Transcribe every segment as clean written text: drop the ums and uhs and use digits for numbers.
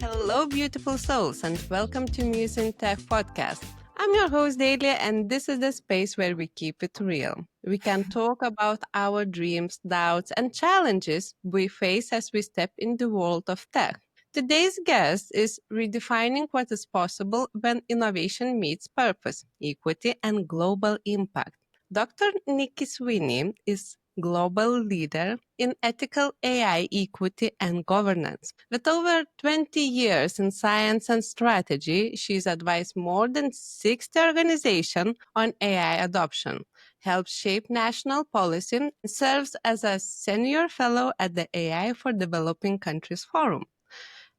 Hello, beautiful souls, and welcome to Muse in Tech podcast. I'm your host, Delia, and this is the space where we keep it real. We can talk about our dreams, doubts, and challenges we face as we step in the world of tech. Today's guest is redefining what is possible when innovation meets purpose, equity, and global impact. Dr. Nici Sweaney is global leader in ethical AI equity and governance. With over 20 years in science and strategy, she's advised more than 60 organizations on AI adoption, helps shape national policy, and serves as a senior fellow at the AI for Developing Countries Forum.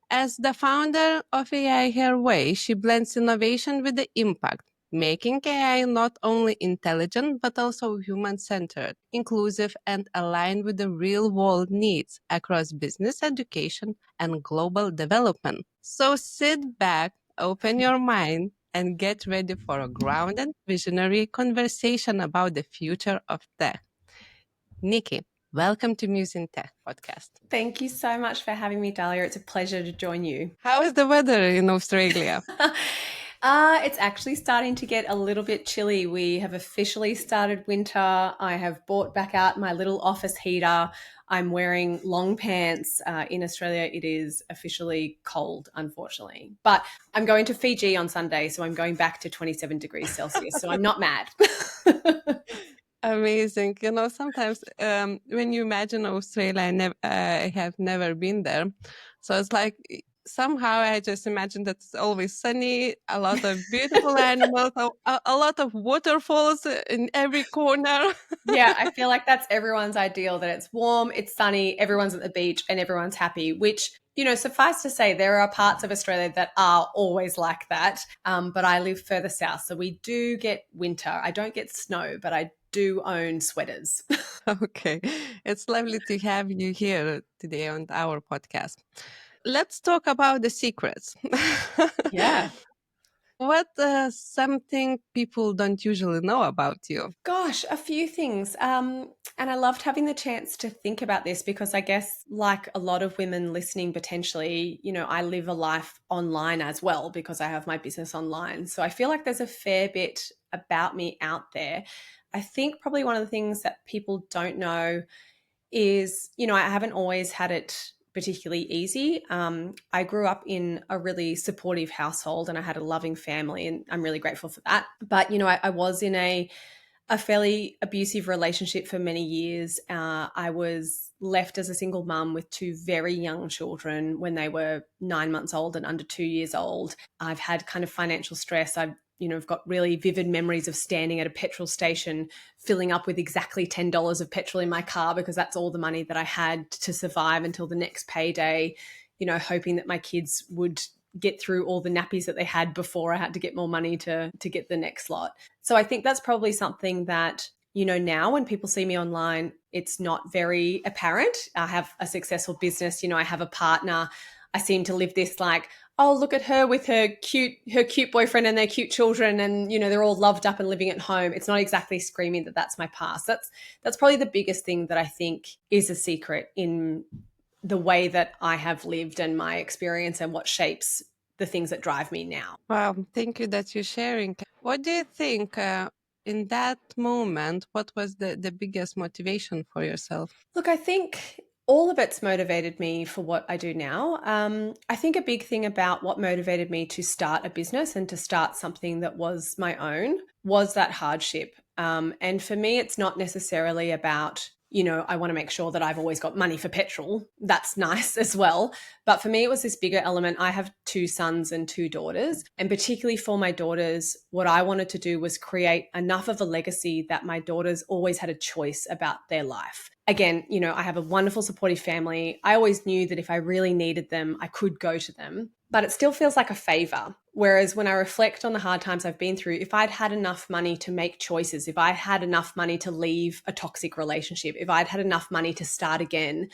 As the founder of AI Her Way, she blends innovation with the impact, making AI not only intelligent but also human-centered, inclusive, and aligned with the real-world needs across business, education, and global development. So sit back, open your mind, and get ready for a grounded, visionary conversation about the future of tech. Nikki, welcome to Muse in Tech podcast. Thank you so much for having me, Dahlia. It's a pleasure to join you. How is the weather in Australia? It's actually starting to get a little bit chilly. We have officially started winter. I have brought back out my little office heater. I'm wearing long pants. In Australia, it is officially cold, unfortunately. But I'm going to Fiji on Sunday, so I'm going back to 27 degrees Celsius. So I'm not mad. Amazing. Sometimes when you imagine Australia, I have never been there. So it's like somehow I just imagine that it's always sunny, a lot of beautiful animals, a lot of waterfalls in every corner. Yeah, I feel like that's everyone's ideal, that it's warm, it's sunny, everyone's at the beach and everyone's happy, which, suffice to say, there are parts of Australia that are always like that. But I live further south, so we do get winter. I don't get snow, but I do own sweaters. Okay. It's lovely to have you here today on our podcast. Let's talk about the secrets. Yeah. What something people don't usually know about you? Gosh, a few things. And I loved having the chance to think about this because I guess, like a lot of women listening potentially, I live a life online as well because I have my business online. So I feel like there's a fair bit about me out there. I think probably one of the things that people don't know is, I haven't always had it particularly easy. I grew up in a really supportive household and I had a loving family, and I'm really grateful for that. But, I was in a fairly abusive relationship for many years. I was left as a single mum with two very young children when they were 9 months old and under 2 years old. I've had kind of financial stress. I've got really vivid memories of standing at a petrol station, filling up with exactly $10 of petrol in my car because that's all the money that I had to survive until the next payday, hoping that my kids would get through all the nappies that they had before I had to get more money to get the next lot. So I think that's probably something that, now when people see me online, it's not very apparent. I have a successful business, I have a partner. I seem to live this like, oh, look at her with her cute boyfriend and their cute children, and they're all loved up and living at home. It's not exactly screaming that that's my past. That's probably the biggest thing that I think is a secret in the way that I have lived and my experience and what shapes the things that drive me now. Wow, thank you that you're sharing. What do you think in that moment? What was the biggest motivation for yourself? Look, I think all of it's motivated me for what I do now. I think a big thing about what motivated me to start a business and to start something that was my own was that hardship. And for me, it's not necessarily about, I want to make sure that I've always got money for petrol. That's nice as well. But for me, it was this bigger element. I have 2 sons and 2 daughters. And particularly for my daughters, what I wanted to do was create enough of a legacy that my daughters always had a choice about their life. Again, I have a wonderful supportive family. I always knew that if I really needed them, I could go to them. But it still feels like a favor. Whereas when I reflect on the hard times I've been through, if I'd had enough money to make choices, if I had enough money to leave a toxic relationship, if I'd had enough money to start again,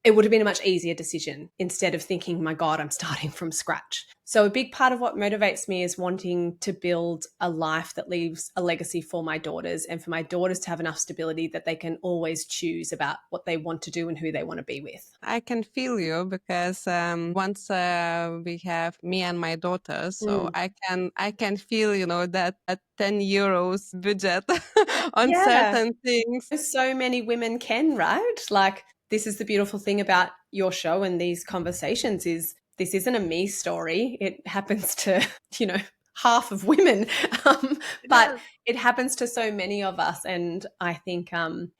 it would have been a much easier decision instead of thinking, my God, I'm starting from scratch. So a big part of what motivates me is wanting to build a life that leaves a legacy for my daughters, and for my daughters to have enough stability that they can always choose about what they want to do and who they want to be with. I can feel you because once we have me and my daughter, so Mm. I can feel, that at 10 euros budget on Yeah. certain things. So many women can, right? Like, this is the beautiful thing about your show and these conversations is this isn't a me story. It happens to, you know, half of women, but Yes, it happens to so many of us. And I think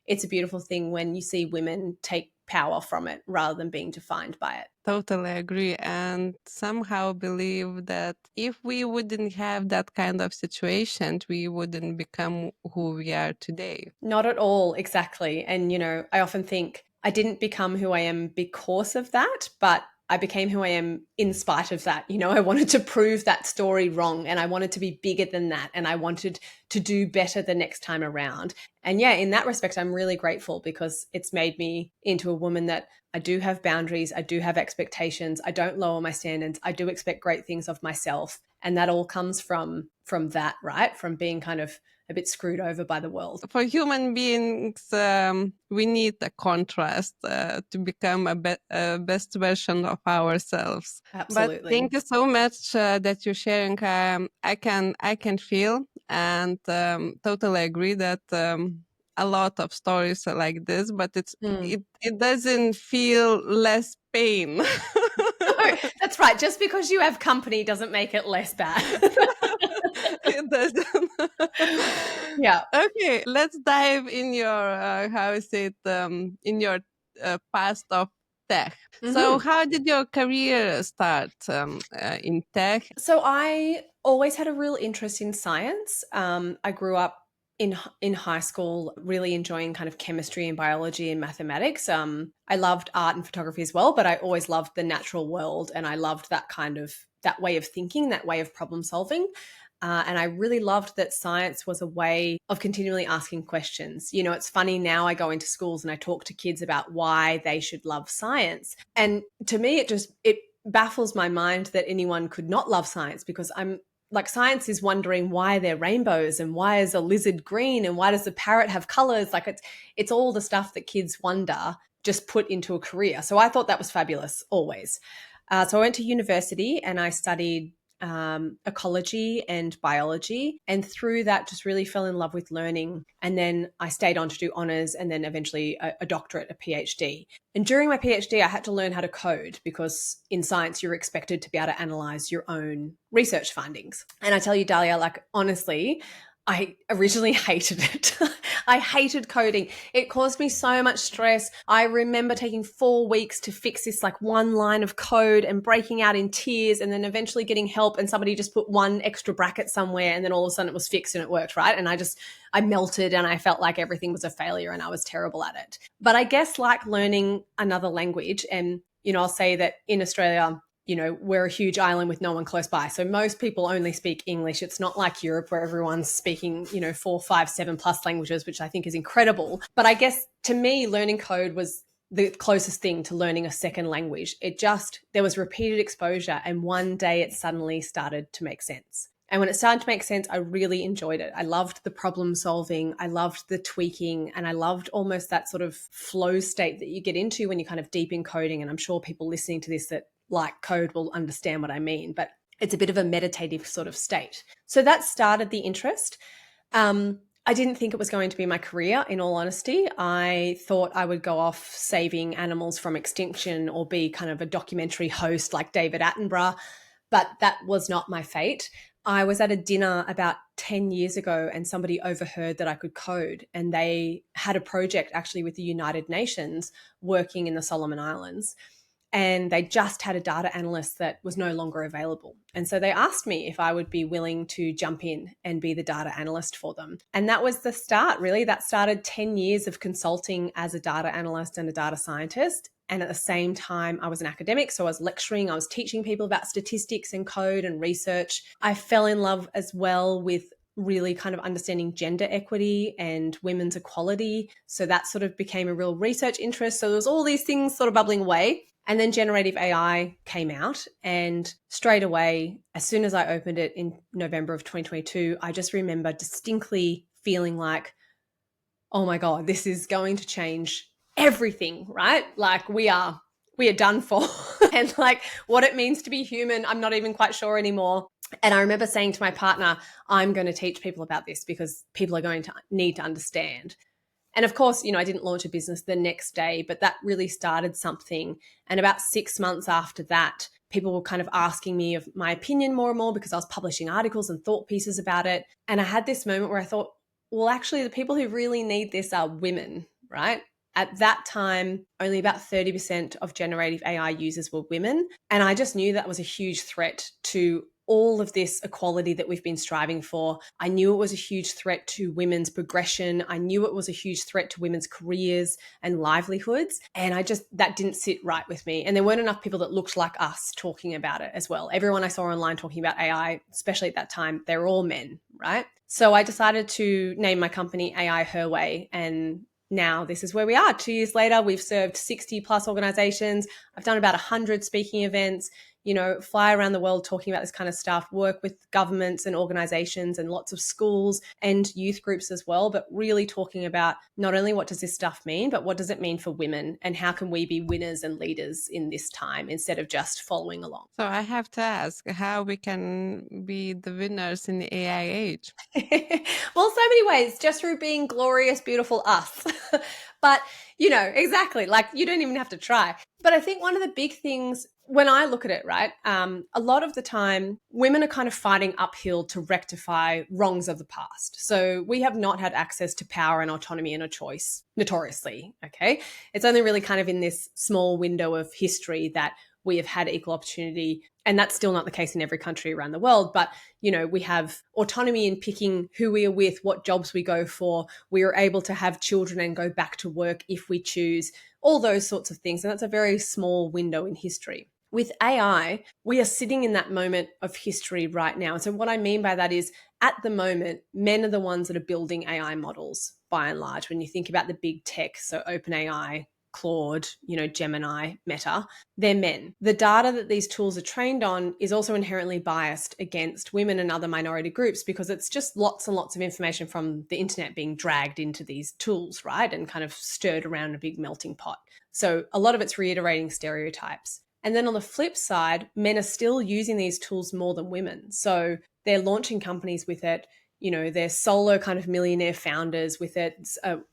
it's a beautiful thing when you see women take power from it rather than being defined by it. totally agree. And somehow believe that if we wouldn't have that kind of situation, we wouldn't become who we are today. Not at all, exactly. And, you know, I often think I didn't become who I am because of that, but I became who I am in spite of that. You know, I wanted to prove that story wrong, and I wanted to be bigger than that, and I wanted to do better the next time around. And yeah, in that respect, I'm really grateful because it's made me into a woman that I do have boundaries, I do have expectations, I don't lower my standards, I do expect great things of myself. And that all comes from that, right? From being kind of a bit screwed over by the world. For human beings, we need a contrast to become a best version of ourselves. But Absolutely. thank you so much that you're sharing. I can feel and totally agree that a lot of stories are like this, but Mm. it doesn't feel less pain. No, that's right. Just because you have company doesn't make it less bad. It doesn't. Yeah. Okay, let's dive in your how is it in your past of tech. So, Hmm. how did your career start in tech? So I always had a real interest in science. I grew up in high school really enjoying kind of chemistry and biology and mathematics. I loved art and photography as well, but I always loved the natural world, and I loved that way of thinking, that way of problem solving. And I really loved that science was a way of continually asking questions. You know, it's funny now I go into schools and I talk to kids about why they should love science. And to me, it baffles my mind that anyone could not love science, because I'm like, science is wondering why they're rainbows and why is a lizard green and why does the parrot have colors. Like, it's all the stuff that kids wonder just put into a career. So I thought that was fabulous always. So I went to university and I studied ecology and biology. And through that, just really fell in love with learning. And then I stayed on to do honors and then eventually a doctorate, a PhD. And during my PhD, I had to learn how to code, because in science, you're expected to be able to analyze your own research findings. And I tell you, Dahlia, like, honestly, I originally hated it. I hated coding. It caused me so much stress. I remember taking 4 weeks to fix this like one line of code and breaking out in tears, and then eventually getting help, and somebody just put one extra bracket somewhere, and then all of a sudden it was fixed and it worked, right? And I melted and I felt like everything was a failure and I was terrible at it. But I guess, like learning another language, and, you know, I'll say that in Australia, you know, we're a huge island with no one close by. So most people only speak English. It's not like Europe where everyone's speaking, you know, 4, 5, 7+ languages, which I think is incredible. But I guess to me, learning code was the closest thing to learning a second language. There was repeated exposure, and one day it suddenly started to make sense. And when it started to make sense, I really enjoyed it. I loved the problem solving. I loved the tweaking, and I loved almost that sort of flow state that you get into when you're kind of deep in coding. And I'm sure people listening to this that like code will understand what I mean, but it's a bit of a meditative sort of state. So that started the interest. I didn't think it was going to be my career, in all honesty. I thought I would go off saving animals from extinction or be kind of a documentary host like David Attenborough, but that was not my fate. I was at a dinner about 10 years ago and somebody overheard that I could code, and they had a project actually with the United Nations working in the Solomon Islands. And they just had a data analyst that was no longer available. And so they asked me if I would be willing to jump in and be the data analyst for them. And that was the start, really. That started 10 years of consulting as a data analyst and a data scientist. And at the same time, I was an academic. So I was lecturing, I was teaching people about statistics and code and research. I fell in love as well with really kind of understanding gender equity and women's equality. So that sort of became a real research interest. So there was all these things sort of bubbling away. And then generative AI came out, and straight away, as soon as I opened it in November of 2022, I just remember distinctly feeling like, oh my God, this is going to change everything, right? Like we are done for. And like what it means to be human, I'm not even quite sure anymore. And I remember saying to my partner, I'm going to teach people about this because people are going to need to understand. And of course, I didn't launch a business the next day, but that really started something. And about 6 months after that, people were kind of asking me of my opinion more and more because I was publishing articles and thought pieces about it. And I had this moment where I thought, well, actually, the people who really need this are women, right? At that time, only about 30% of generative AI users were women. And I just knew that was a huge threat to all of this equality that we've been striving for. I knew it was a huge threat to women's progression. I knew it was a huge threat to women's careers and livelihoods. And that didn't sit right with me. And there weren't enough people that looked like us talking about it as well. Everyone I saw online talking about AI, especially at that time, they were all men, right? So I decided to name my company AI Her Way. And now this is where we are. 2 years later, we've served 60 plus organizations. I've done about 100 speaking events, fly around the world talking about this kind of stuff, work with governments and organizations and lots of schools and youth groups as well, but really talking about not only what does this stuff mean, but what does it mean for women and how can we be winners and leaders in this time instead of just following along. So I have to ask how we can be the winners in the AI age. Well, so many ways, just through being glorious, beautiful us. But, exactly, like you don't even have to try. But I think one of the big things when I look at it, right, a lot of the time women are kind of fighting uphill to rectify wrongs of the past. So we have not had access to power and autonomy and a choice, notoriously, okay? It's only really kind of in this small window of history that we have had equal opportunity. And that's still not the case in every country around the world. But, we have autonomy in picking who we are with, what jobs we go for. We are able to have children and go back to work if we choose, all those sorts of things. And that's a very small window in history. With AI, we are sitting in that moment of history right now. And so what I mean by that is at the moment, men are the ones that are building AI models by and large. When you think about the big tech, so OpenAI, Claude, Gemini, Meta, they're men. The data that these tools are trained on is also inherently biased against women and other minority groups because it's just lots and lots of information from the internet being dragged into these tools, right? And kind of stirred around in a big melting pot. So a lot of it's reiterating stereotypes. And then on the flip side, men are still using these tools more than women. So they're launching companies with it. They're solo kind of millionaire founders with it.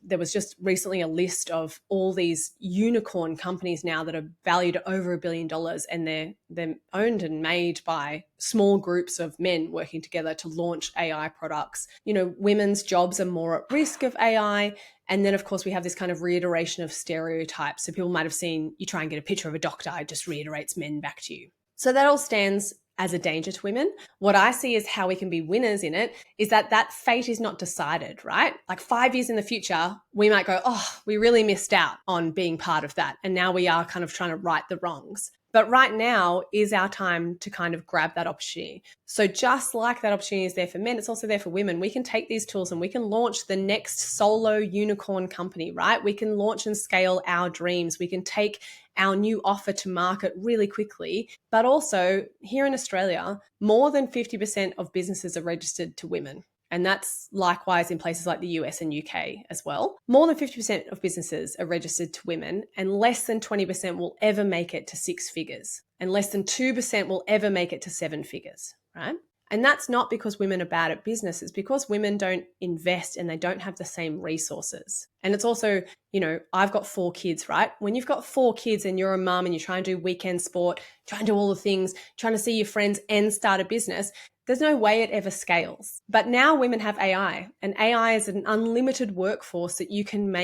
There was just recently a list of all these unicorn companies now that are valued at over $1 billion, and they're owned and made by small groups of men working together to launch AI products. Women's jobs are more at risk of AI. And then, of course, we have this kind of reiteration of stereotypes. So people might have seen you try and get a picture of a doctor, it just reiterates men back to you. So that all stands as a danger to women. What I see as how we can be winners in it is that fate is not decided, right? Like 5 years in the future, we might go, oh, we really missed out on being part of that. And now we are kind of trying to right the wrongs. But right now is our time to kind of grab that opportunity. So just like that opportunity is there for men, it's also there for women. We can take these tools and we can launch the next solo unicorn company, right? We can launch and scale our dreams. We can take our new offer to market really quickly. But also here in Australia, more than 50% of businesses are registered to women. And that's likewise in places like the US and UK as well. More than 50% of businesses are registered to women, and less than 20% will ever make it to 6 figures. And less than 2% will ever make it to 7 figures, right? And that's not because women are bad at business. It's because women don't invest and they don't have the same resources. And it's also, I've got 4 kids, right? When you've got 4 kids and you're a mum and you're trying to do weekend sport, trying to do all the things, trying to see your friends and start a business, there's no way it ever scales. But now women have AI, and AI is an unlimited workforce that you can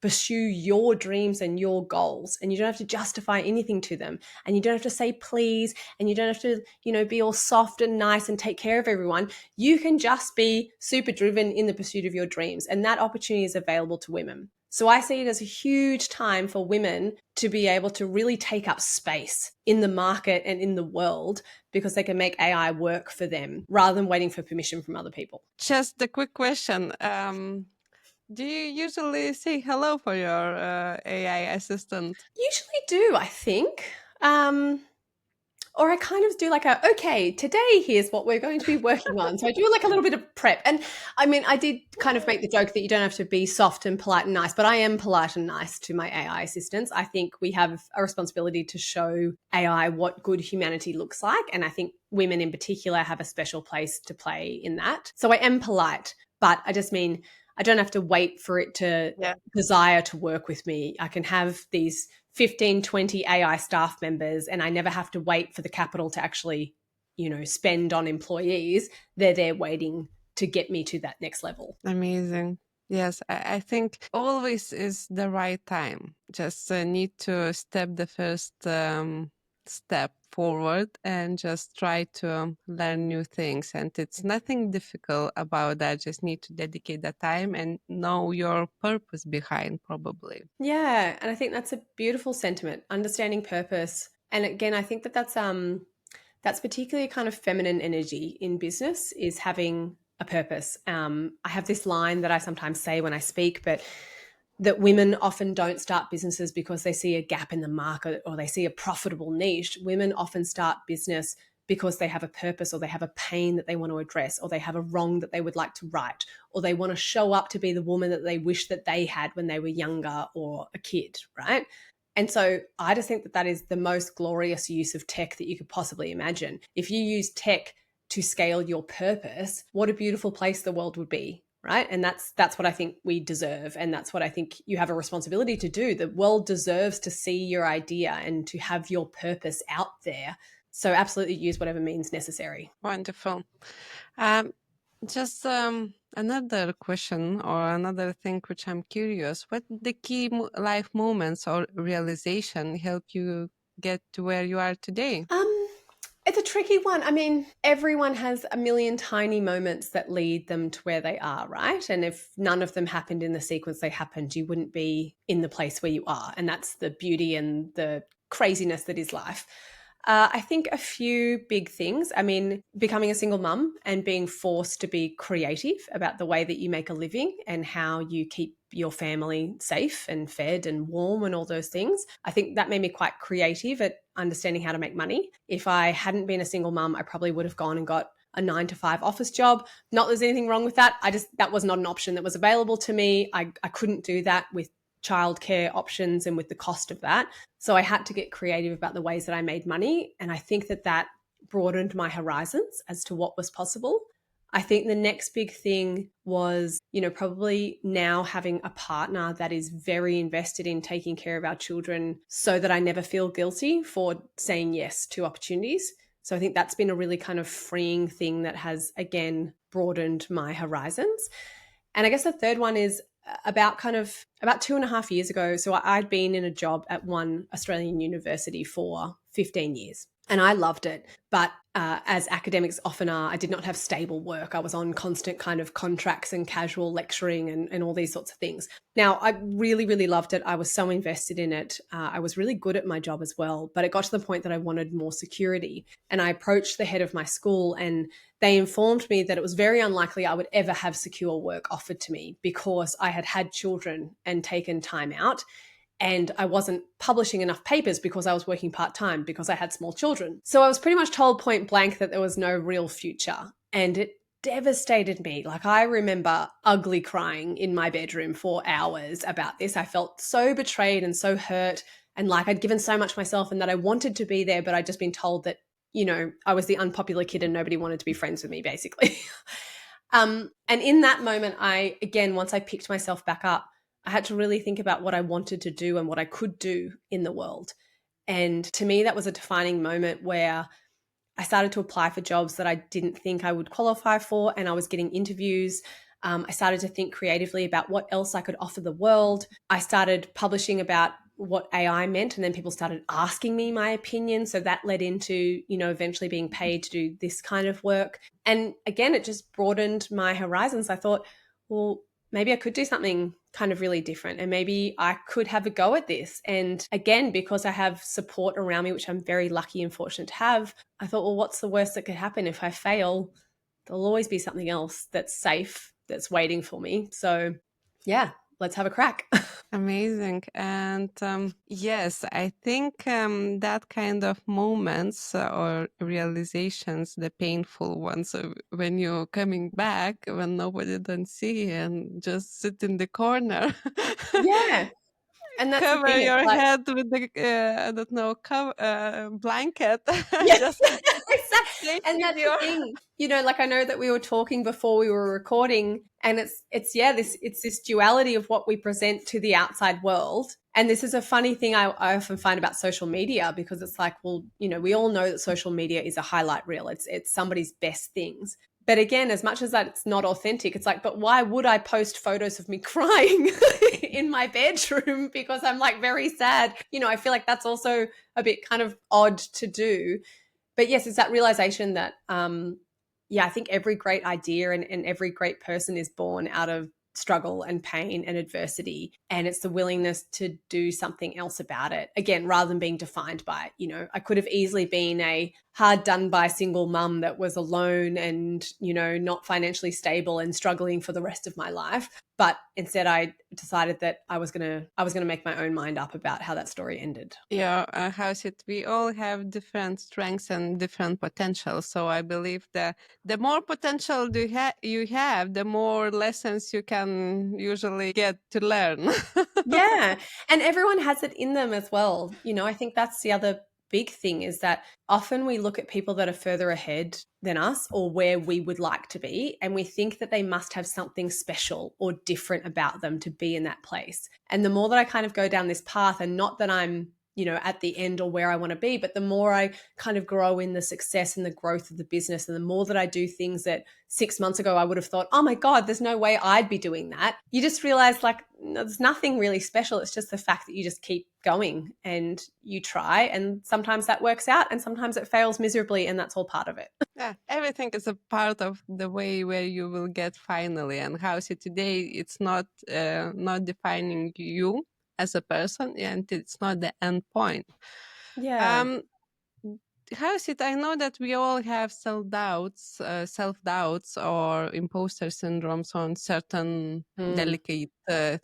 pursue your dreams and your goals, and you don't have to justify anything to them, and you don't have to say please, and you don't have to, be all soft and nice and take care of everyone. You can just be super driven in the pursuit of your dreams, and that opportunity is available to women. So I see it as a huge time for women to be able to really take up space in the market and in the world because they can make AI work for them rather than waiting for permission from other people. Just a quick question. Do you usually say hello for your AI assistant? Usually do, I think. Or I kind of do like okay, today here's what we're going to be working on. So I do like a little bit of prep. And I mean, I did kind of make the joke that you don't have to be soft and polite and nice, but I am polite and nice to my AI assistants. I think we have a responsibility to show AI what good humanity looks like. And I think women in particular have a special place to play in that. So I am polite, but I just mean I don't have to wait for it to desire to work with me. I can have these 15, 20 AI staff members, and I never have to wait for the capital to actually, spend on employees. They're there waiting to get me to that next level. Amazing. Yes, I think always is the right time. Just need to step the first step forward and just try to learn new things. And it's nothing difficult about that. Just need to dedicate the time and know your purpose behind, probably. Yeah, and I think that's a beautiful sentiment, understanding purpose. And again, I think that that's particularly a kind of feminine energy in business, is having a purpose. I have this line that I sometimes say when I speak, but that women often don't start businesses because they see a gap in the market or they see a profitable niche. Women often start business because they have a purpose, or they have a pain that they want to address, or they have a wrong that they would like to right, or they want to show up to be the woman that they wish that they had when they were younger or a kid, right? And so I just think that that is the most glorious use of tech that you could possibly imagine. If you use tech to scale your purpose, what a beautiful place the world would be, right? And that's what I think we deserve, and that's what I think you have a responsibility to do. The world deserves to see your idea and to have your purpose out there. So absolutely use whatever means necessary. Wonderful. Just another question or another thing which I'm curious. What the key life moments or realization help you get to where you are today? It's a tricky one. I mean, everyone has a million tiny moments that lead them to where they are, right? And if none of them happened in the sequence they happened, you wouldn't be in the place where you are. And that's the beauty and the craziness that is life. I think a few big things. I mean, becoming a single mum and being forced to be creative about the way that you make a living and how you keep your family safe and fed and warm and all those things. I think that made me quite creative at understanding how to make money. If I hadn't been a single mum, I probably would have gone and got a 9-to-5 office job. Not that there's anything wrong with that. That was not an option that was available to me. I couldn't do that with childcare options and with the cost of that. So I had to get creative about the ways that I made money. And I think that broadened my horizons as to what was possible. I think the next big thing was, probably now having a partner that is very invested in taking care of our children so that I never feel guilty for saying yes to opportunities. So I think that's been a really kind of freeing thing that has, again, broadened my horizons. And I guess the third one is about 2.5 years ago. So I'd been in a job at one Australian university for 15 years. And I loved it. But as academics often are, I did not have stable work. I was on constant kind of contracts and casual lecturing and all these sorts of things. Now, I really, really loved it. I was so invested in it. I was really good at my job as well. But it got to the point that I wanted more security. And I approached the head of my school, and they informed me that it was very unlikely I would ever have secure work offered to me because I had had children and taken time out. And I wasn't publishing enough papers because I was working part-time because I had small children. So I was pretty much told point blank that there was no real future. And it devastated me. Like, I remember ugly crying in my bedroom for hours about this. I felt so betrayed and so hurt, and like I'd given so much myself and that I wanted to be there, but I'd just been told that, I was the unpopular kid and nobody wanted to be friends with me, basically. And in that moment, once I picked myself back up, I had to really think about what I wanted to do and what I could do in the world. And to me, that was a defining moment where I started to apply for jobs that I didn't think I would qualify for, and I was getting interviews. I started to think creatively about what else I could offer the world. I started publishing about what AI meant, and then people started asking me my opinion. So that led into, eventually being paid to do this kind of work. And again, it just broadened my horizons. I thought, well, maybe I could do something kind of really different. And maybe I could have a go at this. And again, because I have support around me, which I'm very lucky and fortunate to have, I thought, well, what's the worst that could happen? If I fail, there'll always be something else that's safe, that's waiting for me. So yeah, let's have a crack. Amazing. And yes, I think that kind of moments or realizations, the painful ones, when you're coming back, when nobody don't see and just sit in the corner, Yeah. And that's the cover thing. It's your like, head with the, I don't know, blanket, yeah, just and taking that's the your thing. Like I know that we were talking before we were recording, and it's this duality of what we present to the outside world. And this is a funny thing I often find about social media, because it's like, well, we all know that social media is a highlight reel. It's somebody's best things. But again, as much as that it's not authentic, it's like, but why would I post photos of me crying in my bedroom because I'm like very sad? I feel like that's also a bit kind of odd to do. But yes, it's that realization that I think every great idea and every great person is born out of struggle and pain and adversity, and it's the willingness to do something else about it, again, rather than being defined by it. I could have easily been a hard done by single mum that was alone and not financially stable and struggling for the rest of my life, but instead I decided that I was gonna make my own mind up about how that story ended. Yeah, how's it? We all have different strengths and different potential. So I believe that the more potential you have, the more lessons you can usually get to learn. Yeah. And everyone has it in them as well. I think that's the other big thing, is that often we look at people that are further ahead than us or where we would like to be, and we think that they must have something special or different about them to be in that place. And the more that I kind of go down this path, and not that I'm at the end or where I want to be, but the more I kind of grow in the success and the growth of the business, and the more that I do things that 6 months ago I would have thought, oh my God, there's no way I'd be doing that. You just realize, like, no, there's nothing really special. It's just the fact that you just keep going and you try. And sometimes that works out and sometimes it fails miserably, and that's all part of it. Yeah, everything is a part of the way where you will get finally. And how's it today? It's not defining you as a person, and it's not the end point. Yeah. Um, how's it? I know that we all have self doubts or imposter syndromes on certain Mm. delicate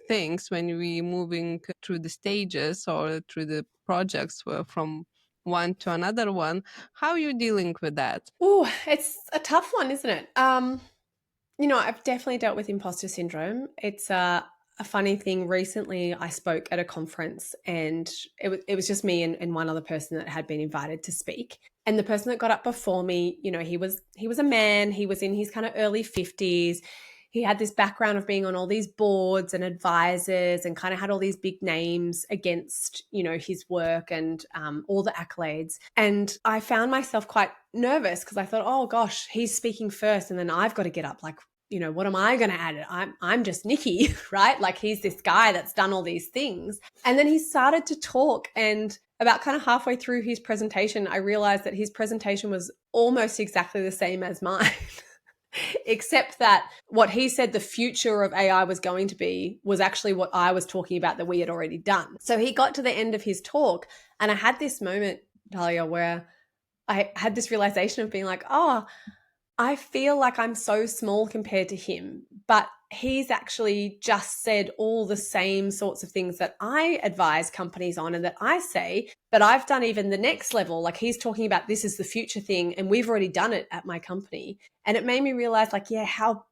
things when we moving through the stages or through the projects from one to another one. How are you dealing with that? Oh, it's a tough one, isn't it? I've definitely dealt with imposter syndrome. It's a funny thing. Recently, I spoke at a conference, and it was just me and one other person that had been invited to speak. And the person that got up before me, he was a man. He was in his kind of early 50s. He had this background of being on all these boards and advisors, and kind of had all these big names against his work and all the accolades. And I found myself quite nervous because I thought, oh gosh, he's speaking first, and then I've got to get up. Like, what am I going to add? I'm just Nikki, right? Like, he's this guy that's done all these things. And then he started to talk, and about kind of halfway through his presentation, I realized that his presentation was almost exactly the same as mine. Except that what he said the future of AI was going to be was actually what I was talking about that we had already done. So he got to the end of his talk, and I had this moment, Talia, where I had this realization of being like, oh, I feel like I'm so small compared to him, but he's actually just said all the same sorts of things that I advise companies on and that I say, but I've done even the next level. Like, he's talking about this is the future thing, and we've already done it at my company. And it made me realize, like, yeah, how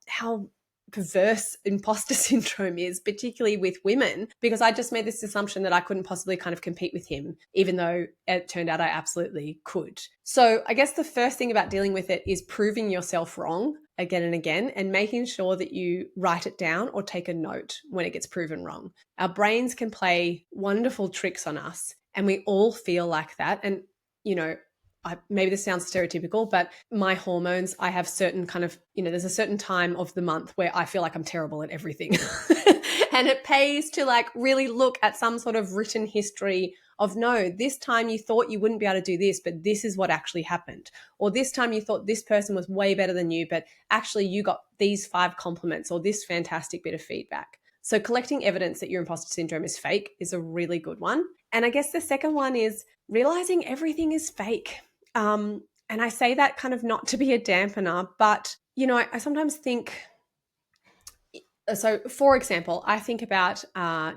perverse imposter syndrome is, particularly with women, because I just made this assumption that I couldn't possibly kind of compete with him, even though it turned out I absolutely could. So I guess the first thing about dealing with it is proving yourself wrong again and again, and making sure that you write it down or take a note when it gets proven wrong. Our brains can play wonderful tricks on us, and we all feel like that. And, maybe this sounds stereotypical, but my hormones, I have certain kind of, there's a certain time of the month where I feel like I'm terrible at everything. And it pays to like really look at some sort of written history of, no, this time you thought you wouldn't be able to do this, but this is what actually happened. Or this time you thought this person was way better than you, but actually you got these 5 compliments or this fantastic bit of feedback. So collecting evidence that your imposter syndrome is fake is a really good one. And I guess the second one is realizing everything is fake. And I say that kind of not to be a dampener, but, you know, I sometimes think, so for example, I think about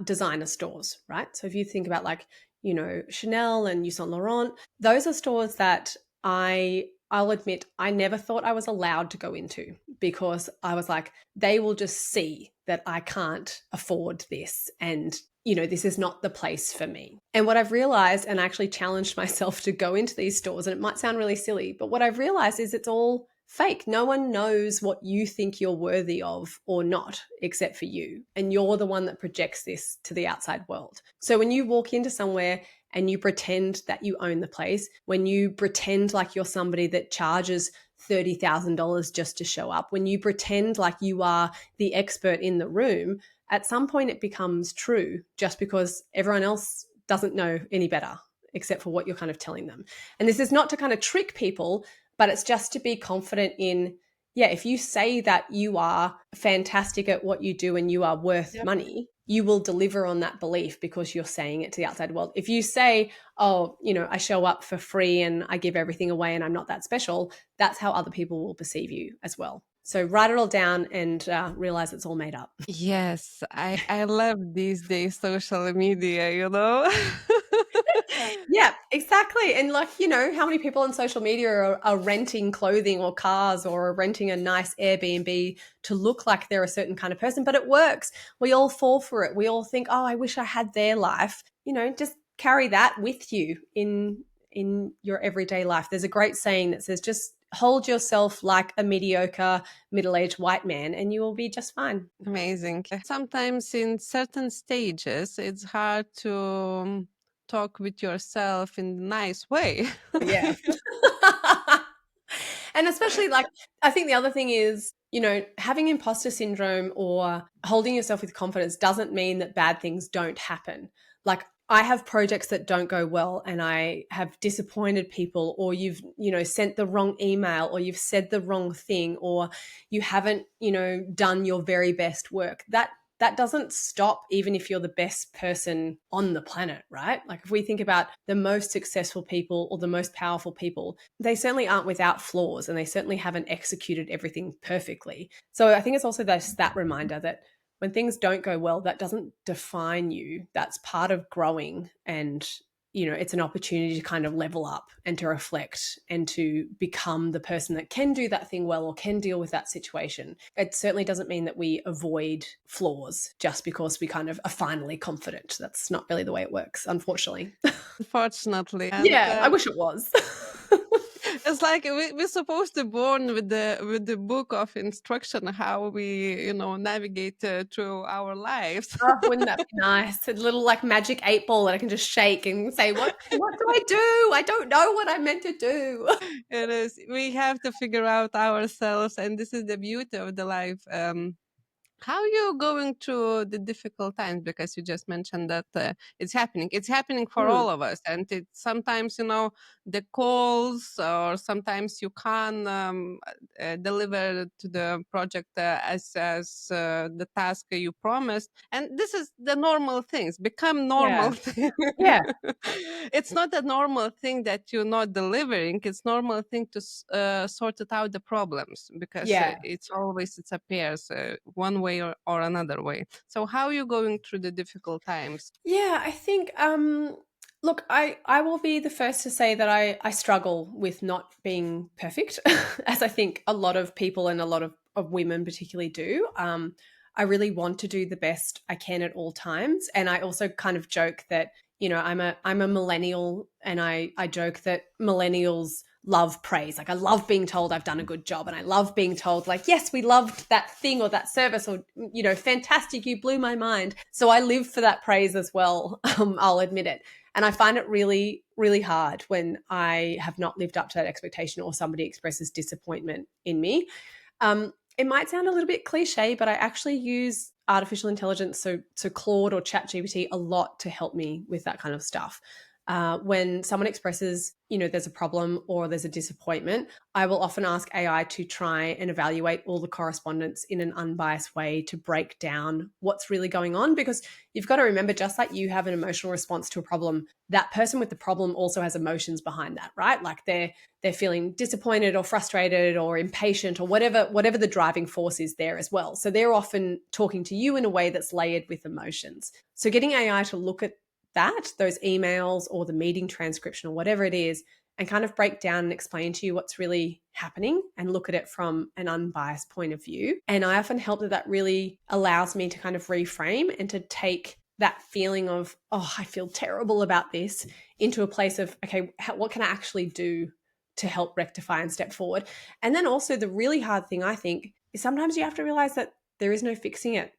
designer stores, right? So if you think about like, you know, Chanel and Yves Saint Laurent, those are stores that I'll admit I never thought I was allowed to go into, because I was like, they will just see that I can't afford this, and you know, this is not the place for me. And what I've realized, and I actually challenged myself to go into these stores, and it might sound really silly, but what I've realized is it's all fake. No one knows what you think you're worthy of or not, except for you. And you're the one that projects this to the outside world. So when you walk into somewhere and you pretend that you own the place, when you pretend like you're somebody that charges $30,000 just to show up, when you pretend like you are the expert in the room, at some point it becomes true, just because everyone else doesn't know any better except for what you're kind of telling them. And this is not to kind of trick people, but it's just to be confident in, yeah, if you say that you are fantastic at what you do and you are worth money, you will deliver on that belief because you're saying it to the outside world. If you say, oh, you know, I show up for free and I give everything away and I'm not that special, that's how other people will perceive you as well. So write it all down and realize it's all made up. Yes, I love these days social media, you know? Yeah, exactly. And like, you know, how many people on social media are renting clothing or cars or are renting a nice Airbnb to look like they're a certain kind of person, but it works. We all fall for it. We all think, oh, I wish I had their life. You know, just carry that with you in your everyday life. There's a great saying that says, just hold yourself like a mediocre middle-aged white man and you will be just fine. Amazing. Sometimes in certain stages, it's hard to talk with yourself in a nice way. Yeah. And especially like, I think the other thing is, you know, having imposter syndrome or holding yourself with confidence doesn't mean that bad things don't happen. Like, I have projects that don't go well and I have disappointed people, or you've, you know, sent the wrong email, or you've said the wrong thing, or you haven't, you know, done your very best work. That doesn't stop even if you're the best person on the planet, right? Like if we think about the most successful people or the most powerful people, they certainly aren't without flaws and they certainly haven't executed everything perfectly. So I think it's also that reminder that when things don't go well, that doesn't define you. That's part of growing, and you know, it's an opportunity to kind of level up and to reflect and to become the person that can do that thing well or can deal with that situation. It certainly doesn't mean that we avoid flaws just because we kind of are finally confident. That's not really the way it works, unfortunately. Unfortunately. And Yeah, I wish it was. it's like we're supposed to born with the book of instruction how we, you know, navigate through our lives. Oh, wouldn't that be nice? A little like magic 8 ball that I can just shake and say, what do I do? I don't know what I'm meant to do. It is. We have to figure out ourselves, and this is the beauty of the life. How you going through the difficult times, because you just mentioned that it's happening for Mm, all of us, and it sometimes, you know, the calls, or sometimes you can't deliver to the project as the task you promised, and this is the normal things become yeah. normal thing. Yeah. It's not a normal thing that you're not delivering. It's normal thing to sort it out the problems, because Yeah. it's always it appears one way or another way. So how are you going through the difficult times? Yeah, I think look, I will be the first to say that I struggle with not being perfect, as I think a lot of people and a lot of women particularly do. I really want to do the best I can at all times. And I also kind of joke that, you know, I'm a millennial, and I joke that millennials love praise. Like I love being told I've done a good job, and I love being told like, yes, we loved that thing or that service, or, you know, fantastic, you blew my mind. So I live for that praise as well. I'll admit it. And I find it really, really hard when I have not lived up to that expectation or somebody expresses disappointment in me. It might sound a little bit cliche, but I actually use artificial intelligence, so Claude or ChatGPT, a lot to help me with that kind of stuff. When someone expresses, there's a problem or there's a disappointment, I will often ask AI to try and evaluate all the correspondence in an unbiased way to break down what's really going on. Because you've got to remember, just like you have an emotional response to a problem, that person with the problem also has emotions behind that, right? Like they're feeling disappointed or frustrated or impatient or whatever the driving force is there as well. So they're often talking to you in a way that's layered with emotions. So getting AI to look at those emails or the meeting transcription or whatever it is, and kind of break down and explain to you what's really happening and look at it from an unbiased point of view. And I often help that really allows me to kind of reframe and to take that feeling of, oh, I feel terrible about this, into a place of, okay, what can I actually do to help rectify and step forward? And then also the really hard thing, I think, is sometimes you have to realize that there is no fixing it.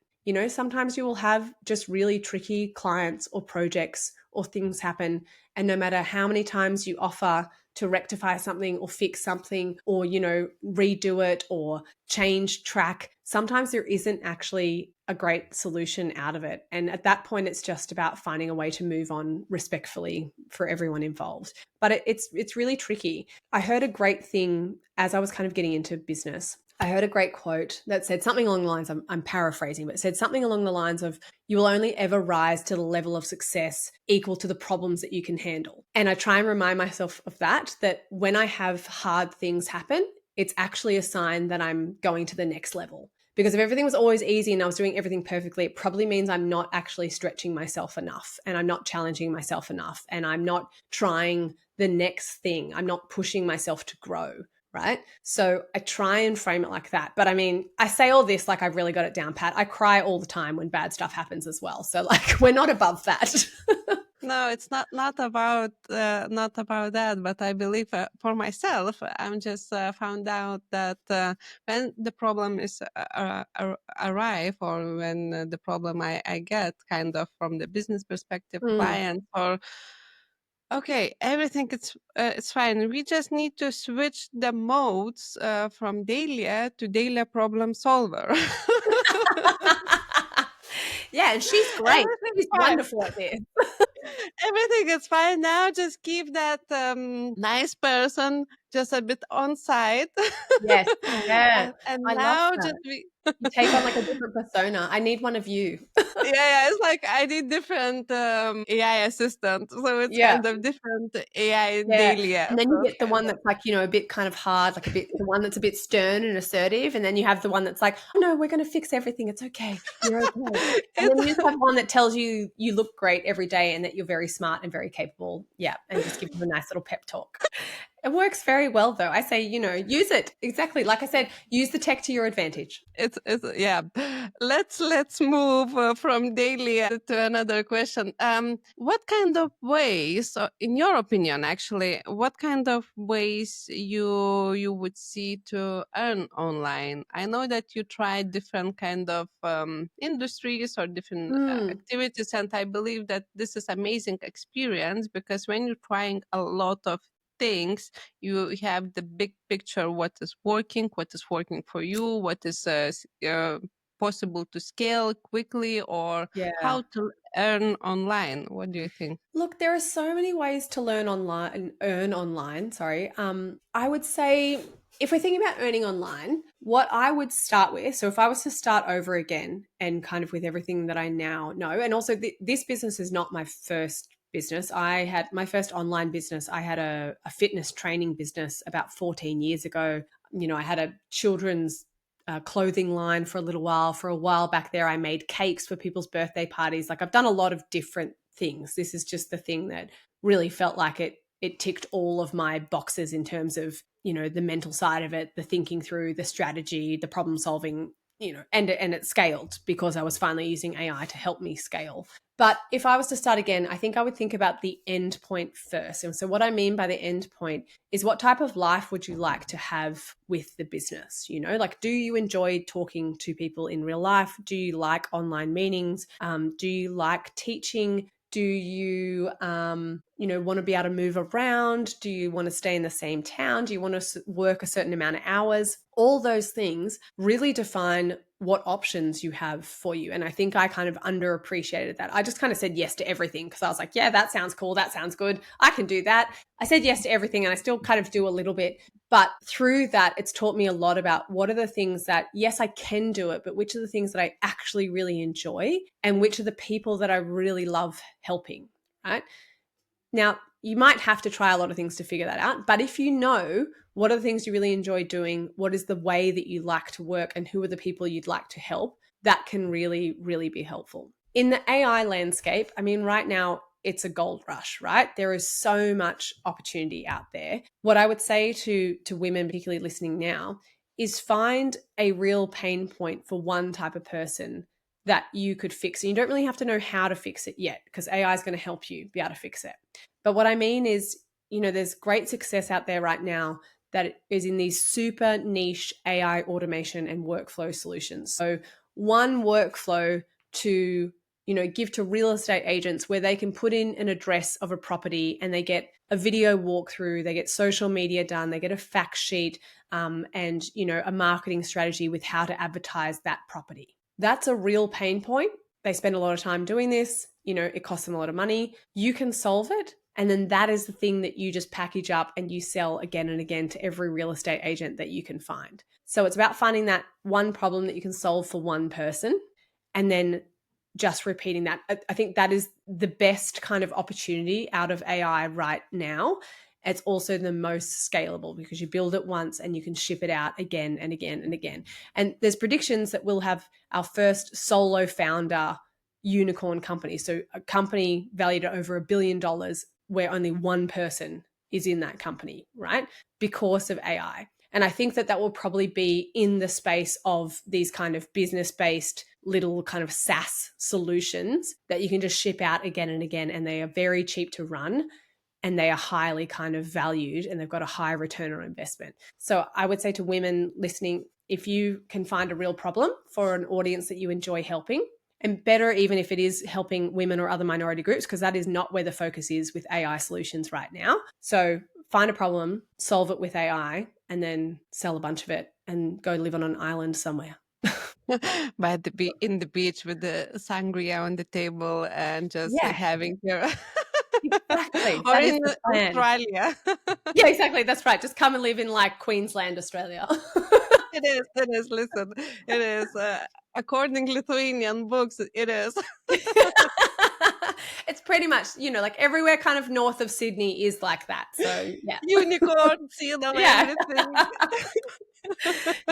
Sometimes you will have just really tricky clients or projects or things happen. And no matter how many times you offer to rectify something or fix something or, redo it or change track, sometimes there isn't actually a great solution out of it. And at that point, it's just about finding a way to move on respectfully for everyone involved. But it's really tricky. I heard a great thing as I was kind of getting into business. I heard a great quote that said something along the lines, I'm paraphrasing, but it said something along the lines of, you will only ever rise to the level of success equal to the problems that you can handle. And I try and remind myself of that when I have hard things happen, it's actually a sign that I'm going to the next level. Because if everything was always easy and I was doing everything perfectly, it probably means I'm not actually stretching myself enough and I'm not challenging myself enough and I'm not trying the next thing. I'm not pushing myself to grow. Right. So I try and frame it like that. But I mean, I say all this like I've really got it down pat. I cry all the time when bad stuff happens as well. So like we're not above that. No, it's not about that, but I believe for myself, I'm just found out that when the problem is arrive, or when the problem I get kind of from the business perspective, Mm. client, or okay, everything it's fine. We just need to switch the modes from Dahlia to Dahlia problem solver. Yeah, and she's great. Everything's She's fine. wonderful at this. Everything is fine now. Just keep that nice person just a bit on side. Yes. Yeah. And I love now that. just be You take on like a different persona. I need one of you. yeah, it's like I need different AI assistant. So it's Yeah. kind of different AI Yeah. daily. And then you So it's get the kind one of that's like, a bit kind of hard, like the one that's a bit stern and assertive. And then you have the one that's like, oh no, we're going to fix everything. It's okay. You're okay. And then you just it's have one that tells you you look great every day and that you're very smart and very capable. Yeah. And just gives you a nice little pep talk. It works very well though. I say, use it. Exactly. Like I said, use the tech to your advantage. it's yeah. Let's move from daily to another question. What kind of ways, in your opinion, actually, what kind of ways you would see to earn online? I know that you tried different kind of industries or different Mm, activities, and I believe that this is amazing experience because when you're trying a lot of things, you have the big picture, what is working for you, what is possible to scale quickly, or yeah. how to earn online. What do you think? Look, there are so many ways to learn online and earn online. Sorry. I would say if we're thinking about earning online, what I would start with, so if I was to start over again and kind of with everything that I now know, and also this business is not my first business. I had my first online business. I had a fitness training business about 14 years ago. I had a children's clothing line for a little while. For a while back there, I made cakes for people's birthday parties. Like I've done a lot of different things. This is just the thing that really felt like it ticked all of my boxes in terms of, the mental side of it, the thinking through, the strategy, the problem solving, and it scaled because I was finally using AI to help me scale. But if I was to start again, I think I would think about the end point first. And so what I mean by the end point is, what type of life would you like to have with the business? Like, do you enjoy talking to people in real life? Do you like online meetings? Do you like teaching? Do you, want to be able to move around? Do you want to stay in the same town? Do you want to work a certain amount of hours? All those things really define what options you have for you. And I think I kind of underappreciated that. I just kind of said yes to everything because I was like, yeah, that sounds cool. That sounds good. I can do that. I said yes to everything and I still kind of do a little bit. But through that, it's taught me a lot about what are the things that, yes, I can do it, but which are the things that I actually really enjoy and which are the people that I really love helping, right? Now, you might have to try a lot of things to figure that out, but if you know what are the things you really enjoy doing, what is the way that you like to work, and who are the people you'd like to help, that can really, really be helpful. In the AI landscape, I mean, right now, it's a gold rush, right? There is so much opportunity out there. What I would say to women, particularly listening now, is find a real pain point for one type of person that you could fix. And you don't really have to know how to fix it yet because AI is going to help you be able to fix it. But what I mean is, there's great success out there right now that is in these super niche AI automation and workflow solutions. So one workflow to, give to real estate agents where they can put in an address of a property and they get a video walkthrough, they get social media done, they get a fact sheet, and, a marketing strategy with how to advertise that property. That's a real pain point. They spend a lot of time doing this. It costs them a lot of money. You can solve it. And then that is the thing that you just package up and you sell again and again to every real estate agent that you can find. So it's about finding that one problem that you can solve for one person and then just repeating that. I think that is the best kind of opportunity out of AI right now. It's also the most scalable because you build it once and you can ship it out again and again and again. And there's predictions that we'll have our first solo founder unicorn company. So a company valued at over $1 billion where only one person is in that company, right? Because of AI. And I think that will probably be in the space of these kind of business-based little kind of SaaS solutions that you can just ship out again and again. And they are very cheap to run and they are highly kind of valued and they've got a high return on investment. So I would say to women listening, if you can find a real problem for an audience that you enjoy helping, and better even if it is helping women or other minority groups, because that is not where the focus is with AI solutions right now. So find a problem, solve it with AI, and then sell a bunch of it and go live on an island somewhere. In the beach with the sangria on the table and just Yeah, having your exactly. or That is in the plan. Australia. Yeah, exactly. That's right. Just come and live in like Queensland, Australia. It is, listen, it is. According Lithuanian books, it is. It's pretty much, like everywhere kind of north of Sydney is like that. So, yeah. Unicorns, Yeah. everything.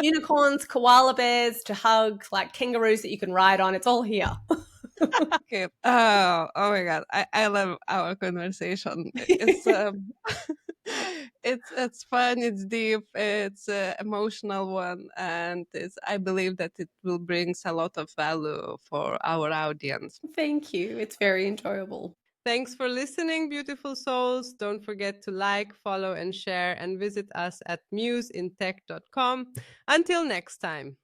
Unicorns, koala bears to hug, like kangaroos that you can ride on. It's all here. Okay. Oh my God. I love our conversation. It's it's fun, it's deep, it's an emotional one, and I believe that it will brings a lot of value for our audience. Thank you. It's very enjoyable. Thanks for listening, beautiful souls. Don't forget to like, follow, and share, and visit us at museintech.com. Until next time.